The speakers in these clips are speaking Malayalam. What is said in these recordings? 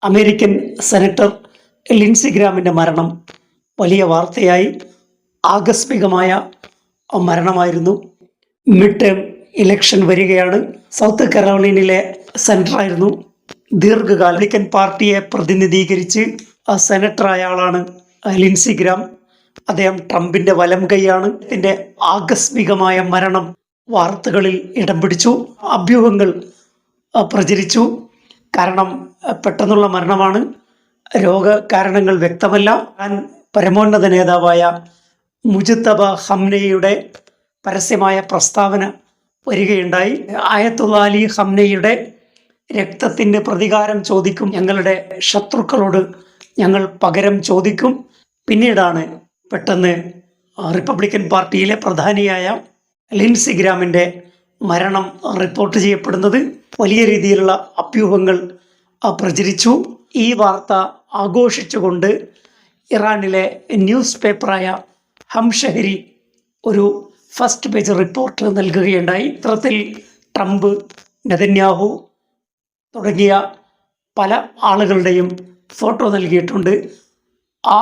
അമേരിക്കൻ സെനറ്റർ ലിൻസി ഗ്രാമിൻ്റെ മരണം വലിയ വാർത്തയായി. ആകസ്മികമായ മരണമായിരുന്നു. മിഡ് ടേം ഇലക്ഷൻ വരികയാണ്. സൗത്ത് കരോളിനയിലെ സെനറ്ററായിരുന്നു. ദീർഘകാല റിപ്പബ്ലിക്കൻ പാർട്ടിയെ പ്രതിനിധീകരിച്ച് സെനറ്ററായ ആളാണ് ലിൻസി ഗ്രാം. അദ്ദേഹം ട്രംപിൻ്റെ വലം കൈയാണ്. ഇതിൻ്റെ ആകസ്മികമായ മരണം വാർത്തകളിൽ ഇടം പിടിച്ചു. അഭ്യൂഹങ്ങൾ പ്രചരിച്ചു. കാരണം പെട്ടെന്നുള്ള മരണമാണ്. രോഗകാരണങ്ങൾ വ്യക്തമല്ല. പരമോന്നത നേതാവായ മുജ്തബ ഖംനയുടെ പരസ്യമായ പ്രസ്താവന വരികയുണ്ടായി. ആയത്തുള്ള അലി ഖംനയുടെ രക്തത്തിൻ്റെ പ്രതികാരം ചോദിക്കും, ഞങ്ങളുടെ ശത്രുക്കളോട് ഞങ്ങൾ പകരം ചോദിക്കും. പിന്നീടാണ് പെട്ടെന്ന് റിപ്പബ്ലിക്കൻ പാർട്ടിയിലെ പ്രധാനിയായ ലിൻസി ഗ്രാമിൻ്റെ മരണം റിപ്പോർട്ട് ചെയ്യപ്പെടുന്നത്. വലിയ രീതിയിലുള്ള അഭ്യൂഹങ്ങൾ പ്രചരിച്ചു. ഈ വാർത്ത ആഘോഷിച്ചുകൊണ്ട് ഇറാനിലെ ന്യൂസ് പേപ്പറായ ഹംഷഹരി ഒരു ഫസ്റ്റ് പേജ് റിപ്പോർട്ട് നൽകുകയുണ്ടായി. ഇത്തരത്തിൽ ട്രംപ്, നെതന്യാഹു തുടങ്ങിയ പല ആളുകളുടെയും ഫോട്ടോ നൽകിയിട്ടുണ്ട്. ആ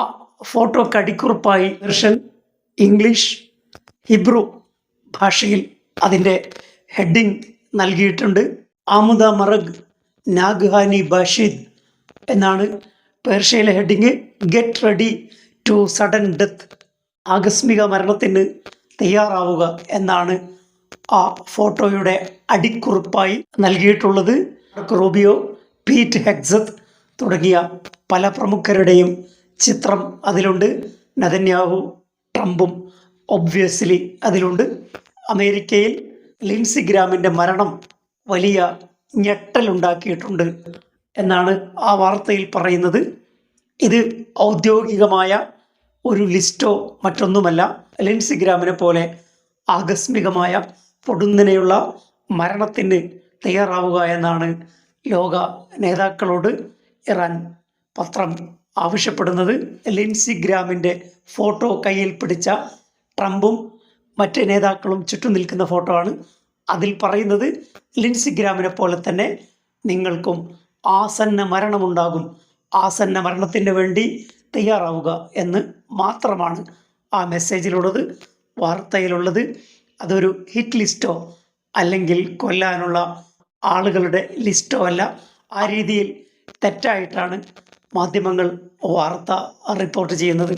ഫോട്ടോക്ക് അടിക്കുറിപ്പായി പേർഷ്യൻ, ഇംഗ്ലീഷ്, ഹിബ്രു ഭാഷയിൽ അതിൻ്റെ ഹെഡിങ് നൽകിയിട്ടുണ്ട്. ആമുദ മറഗ് നാഗ്ഹാനി ബാഷിദ് എന്നാണ് പേർഷ്യയിലെ ഹെഡിങ്. Get ready to sudden death, ആകസ്മിക മരണത്തിന് തയ്യാറാവുക എന്നാണ് ആ ഫോട്ടോയുടെ അടിക്കുറിപ്പായി നൽകിയിട്ടുള്ളത്. മാർക്കോ റൂബിയോ, പീറ്റ് ഹെഗ്സത്ത് തുടങ്ങിയ പല പ്രമുഖരുടെയും ചിത്രം അതിലുണ്ട്. നെതന്യാഹു, ട്രംപും ഒബ്വിയസ്ലി അതിലുണ്ട്. അമേരിക്കയിൽ ലിൻസി ഗ്രാമിൻ്റെ മരണം വലിയ ഞെട്ടലുണ്ടാക്കിയിട്ടുണ്ട് എന്നാണ് ആ വാർത്തയിൽ പറയുന്നത്. ഇത് ഔദ്യോഗികമായ ഒരു ലിസ്റ്റോ മറ്റൊന്നുമല്ല. ലിൻസി ഗ്രാമിനെ പോലെ ആകസ്മികമായ പൊടുന്നനെയുള്ള മരണത്തിന് തയ്യാറാവുക എന്നാണ് ലോക നേതാക്കളോട് ഇറാൻ പത്രം ആവശ്യപ്പെടുന്നത്. ലിൻസി ഗ്രാമിൻ്റെ ഫോട്ടോ കയ്യിൽ പിടിച്ച ട്രംപും മറ്റ് നേതാക്കളും ചുറ്റും നിൽക്കുന്ന ഫോട്ടോ ആണ്. അതിൽ പറയുന്നത് ലിൻസി ഗ്രാമിനെ പോലെ തന്നെ നിങ്ങൾക്കും ആസന്ന മരണമുണ്ടാകും, ആസന്ന മരണത്തിന് വേണ്ടി തയ്യാറാവുക എന്ന് മാത്രമാണ് ആ മെസ്സേജിലുള്ളത്, വാർത്തയിലുള്ളത്. അതൊരു ഹിറ്റ് ലിസ്റ്റോ അല്ലെങ്കിൽ കൊല്ലാനുള്ള ആളുകളുടെ ലിസ്റ്റോ അല്ല. ആ രീതിയിൽ തെറ്റായിട്ടാണ് മാധ്യമങ്ങൾ വാർത്ത റിപ്പോർട്ട് ചെയ്യുന്നത്.